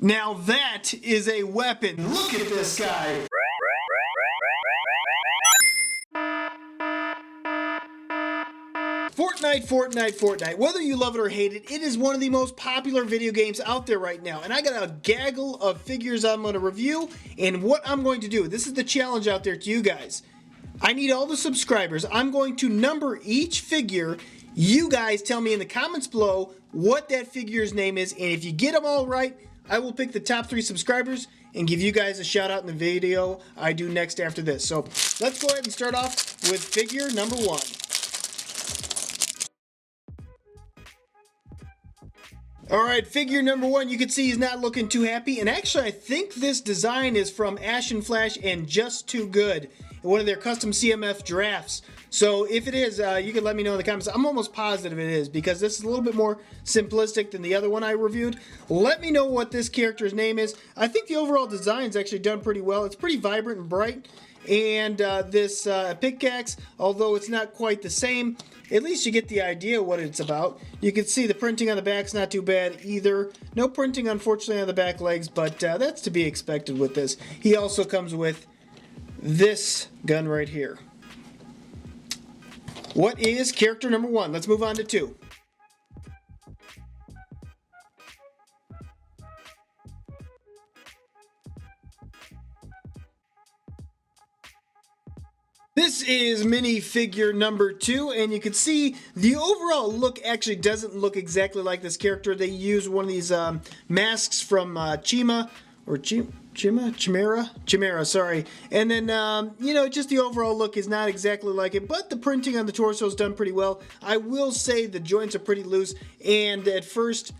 Now that is a weapon. Look at this guy. Fortnite. Whether you love it or hate it, it is one of the most popular video games out there right now. And I got a gaggle of figures I'm going to review. And what I'm going to do, this is the challenge out there to you guys. I need all the subscribers. I'm going to number each figure. You guys tell me in the comments below what that figure's name is. And if you get them all right, I will pick the top 3 subscribers and give you guys a shout out in the video I do next after this. So let's go ahead and start off with figure number 1. Alright, figure number 1, you can see he's not looking too happy. And actually, I think this design is from Ashnflash and Just2good, one of their custom CMF drafts. So if it is, you can let me know in the comments. I'm almost positive it is, because this is a little bit more simplistic than the other one I reviewed. Let me know what this character's name is. I think the overall design's actually done pretty well. It's pretty vibrant and bright. And this pickaxe, although it's not quite the same, at least you get the idea what it's about. You can see the printing on the back's not too bad either. No printing, unfortunately, on the back legs, but that's to be expected with this. He also comes with this gun right here. What is character number 1? Let's move on to 2. This is minifigure number 2, and you can see the overall look actually doesn't look exactly like this character. They use one of these masks from Chimera, sorry. And then, you know, just the overall look is not exactly like it, but the printing on the torso is done pretty well. I will say the joints are pretty loose, and at first,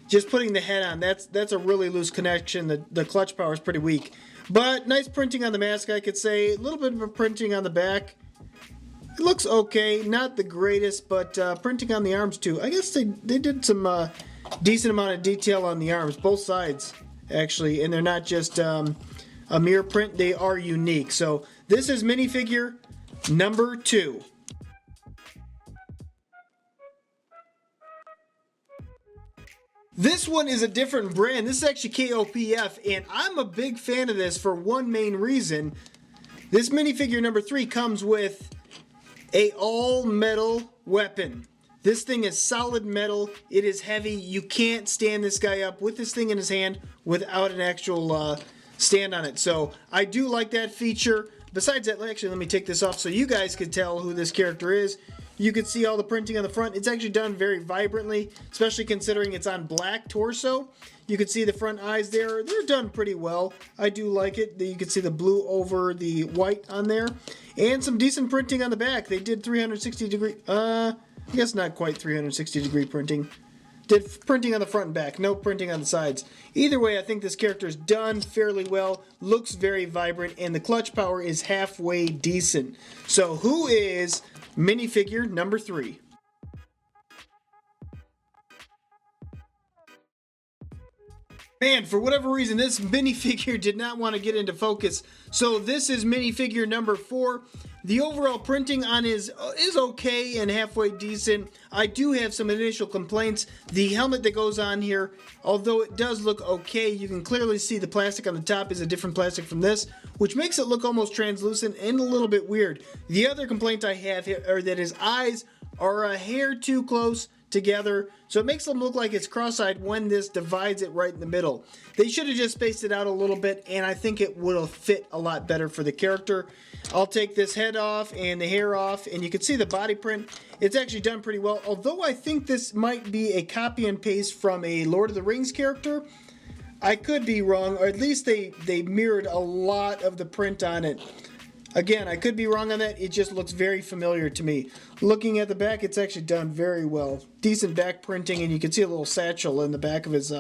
just putting the head on, that's a really loose connection. The clutch power is pretty weak. But nice printing on the mask, I could say. A little bit of a printing on the back. It looks okay, not the greatest, but printing on the arms too. I guess they did some decent amount of detail on the arms, both sides actually, and they're not just a mirror print, they are unique. So this is minifigure number 2. This one is a different brand. This is actually KOPF, and I'm a big fan of this for one main reason. This minifigure number 3 comes with a all-metal weapon. This thing is solid metal. It is heavy. You can't stand this guy up with this thing in his hand without an actual stand on it. So I do like that feature. Besides that, actually, let me take this off so you guys can tell who this character is. You can see all the printing on the front. It's actually done very vibrantly, especially considering it's on black torso. You can see the front eyes there. They're done pretty well. I do like it. You can see the blue over the white on there. And some decent printing on the back. They did 360 degree, I guess not quite 360 degree printing. Did printing on the front and back, no printing on the sides. Either way, I think this character is done fairly well, looks very vibrant, and the clutch power is halfway decent. So who is minifigure number 3? Man, for whatever reason, this minifigure did not want to get into focus. So this is minifigure number 4. The overall printing on is okay and halfway decent. I do have some initial complaints. The helmet that goes on here, although it does look okay, you can clearly see the plastic on the top is a different plastic from this, which makes it look almost translucent and a little bit weird. The other complaint I have here are that his eyes are a hair too close together, so it makes them look like it's cross-eyed when this divides it right in the middle. They should have just spaced it out a little bit, and I think it would have fit a lot better for the character. I'll take this head off and the hair off, and you can see the body print. It's actually done pretty well, although I think this might be a copy and paste from a Lord of the Rings character. I could be wrong, or at least they mirrored a lot of the print on it. Again, I could be wrong on that. It just looks very familiar to me. Looking at the back, it's actually done very well. Decent back printing, and you can see a little satchel in the back of his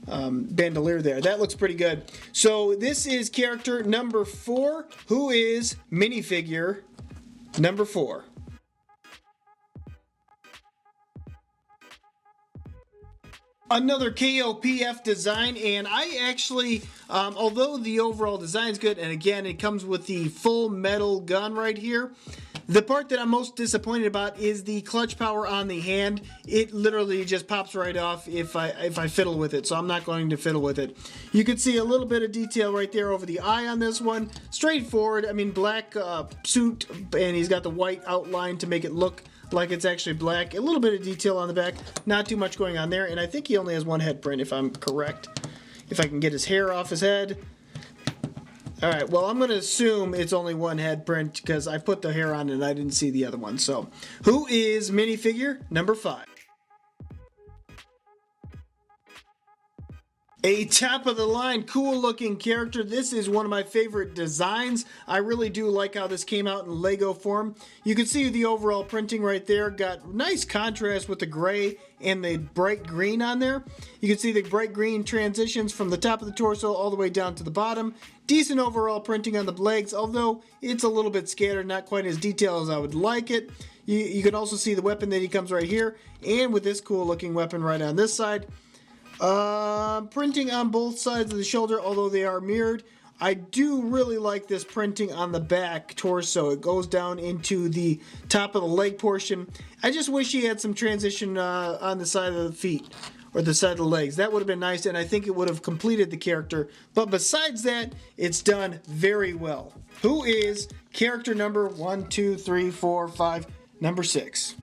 bandolier there. That looks pretty good. So this is character number 4, who is minifigure number 4. Another KOPF design, and I actually, although the overall design is good, and again, it comes with the full metal gun right here, the part that I'm most disappointed about is the clutch power on the hand. It literally just pops right off if I fiddle with it, so I'm not going to fiddle with it. You can see a little bit of detail right there over the eye on this one. Straightforward, I mean, black suit, and he's got the white outline to make it look like it's actually black. A little bit of detail on the back, not too much going on there, and I think he only has one head print if I'm correct. If I can get his hair off his head. Alright, well, I'm going to assume it's only one head print because I put the hair on and I didn't see the other one. So, who is minifigure number 5? A top of the line, cool looking character. This is one of my favorite designs. I really do like how this came out in Lego form. You can see the overall printing right there. Got nice contrast with the gray and the bright green on there. You can see the bright green transitions from the top of the torso all the way down to the bottom. Decent overall printing on the legs, although it's a little bit scattered, not quite as detailed as I would like it. You can also see the weapon that he comes right here, and with this cool looking weapon right on this side. Printing on both sides of the shoulder, although they are mirrored. I do really like this printing on the back torso. It goes down into the top of the leg portion. I just wish he had some transition on the side of the feet or the side of the legs. That would have been nice, and I think it would have completed the character. But besides that, it's done very well. Who is character number 1, 2, 3, 4, 5, number 6?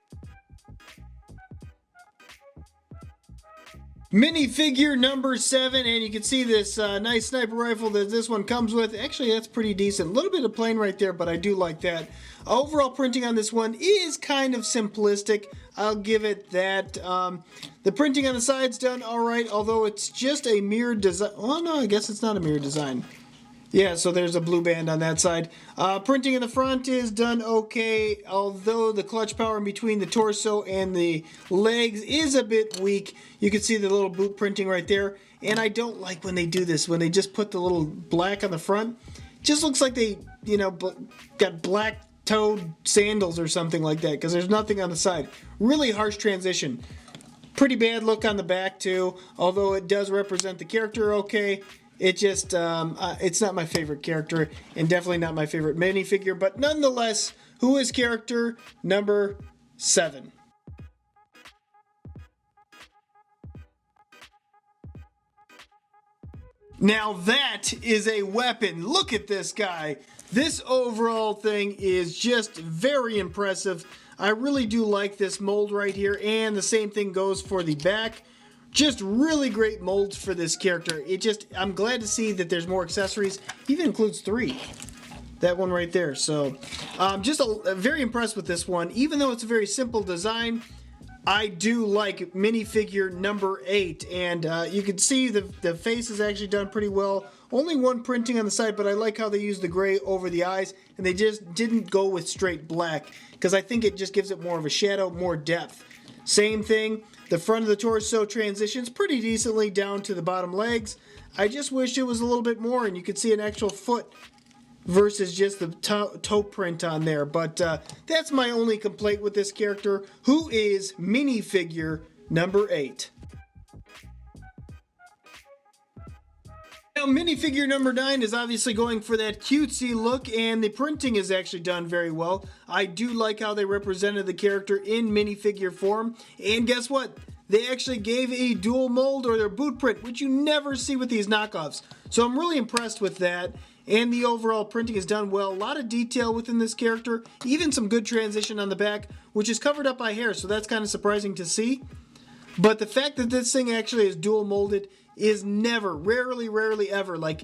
Minifigure number 7, and you can see this nice sniper rifle that this one comes with. Actually, that's pretty decent. A little bit of plain right there, but I do like that. Overall printing on this one is kind of simplistic. I'll give it that. The printing on the side's done alright, although it's just a mirrored design. Oh no, I guess it's not a mirrored design. Yeah, so there's a blue band on that side. Printing in the front is done okay, although the clutch power in between the torso and the legs is a bit weak. You can see the little boot printing right there, and I don't like when they do this, when they just put the little black on the front. It just looks like they, you know, got black-toed sandals or something like that, because there's nothing on the side. Really harsh transition. Pretty bad look on the back, too, although it does represent the character okay. It just, it's not my favorite character, and definitely not my favorite minifigure, but nonetheless, who is character number 7? Now that is a weapon. Look at this guy. This overall thing is just very impressive. I really do like this mold right here, and the same thing goes for the back. Just really great molds for this character. I'm glad to see that there's more accessories. Even includes 3. That one right there. So, just very impressed with this one. Even though it's a very simple design, I do like minifigure number 8. And you can see the face is actually done pretty well. Only one printing on the side, but I like how they use the gray over the eyes. And they just didn't go with straight black, because I think it just gives it more of a shadow, more depth. Same thing. The front of the torso transitions pretty decently down to the bottom legs. I just wish it was a little bit more, and you could see an actual foot versus just the toe print on there. But that's my only complaint with this character. Who is minifigure number 8? Now, minifigure number 9 is obviously going for that cutesy look, and the printing is actually done very well. I do like how they represented the character in minifigure form, and guess what? They actually gave a dual mold or their boot print, which you never see with these knockoffs. So I'm really impressed with that, and the overall printing is done well. A lot of detail within this character, even some good transition on the back, which is covered up by hair, so that's kind of surprising to see. But the fact that this thing actually is dual molded is never, rarely ever, like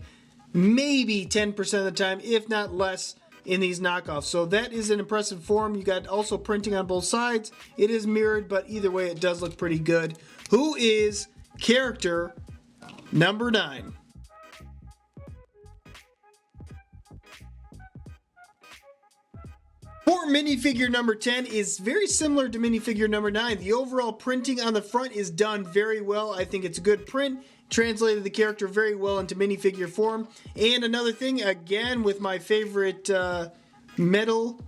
maybe 10% of the time, if not less, in these knockoffs. So that is an impressive form. You got also printing on both sides. It is mirrored, but either way, it does look pretty good. Who is character number 9? For minifigure number 10 is very similar to minifigure number 9. The overall printing on the front is done very well. I think it's a good print. Translated the character very well into minifigure form. And another thing, again, with my favorite metal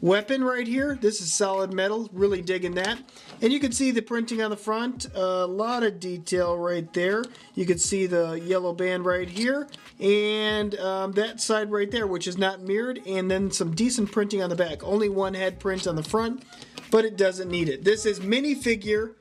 weapon right here. This is solid metal. Really digging that. And you can see the printing on the front, a lot of detail right there. You can see the yellow band right here, and that side right there, which is not mirrored, and then some decent printing on the back. Only one head print on the front, but it doesn't need it. This is Minifigure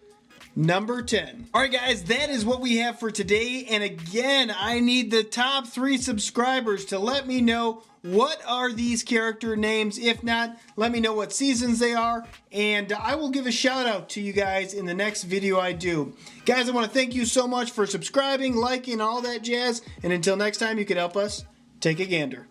number 10. Alright guys, that is what we have for today, and again, I need the top 3 subscribers to let me know what are these character names. If not, let me know what seasons they are, and I will give a shout out to you guys in the next video I do. Guys, I want to thank you so much for subscribing, liking, all that jazz, and until next time, you can help us take a gander.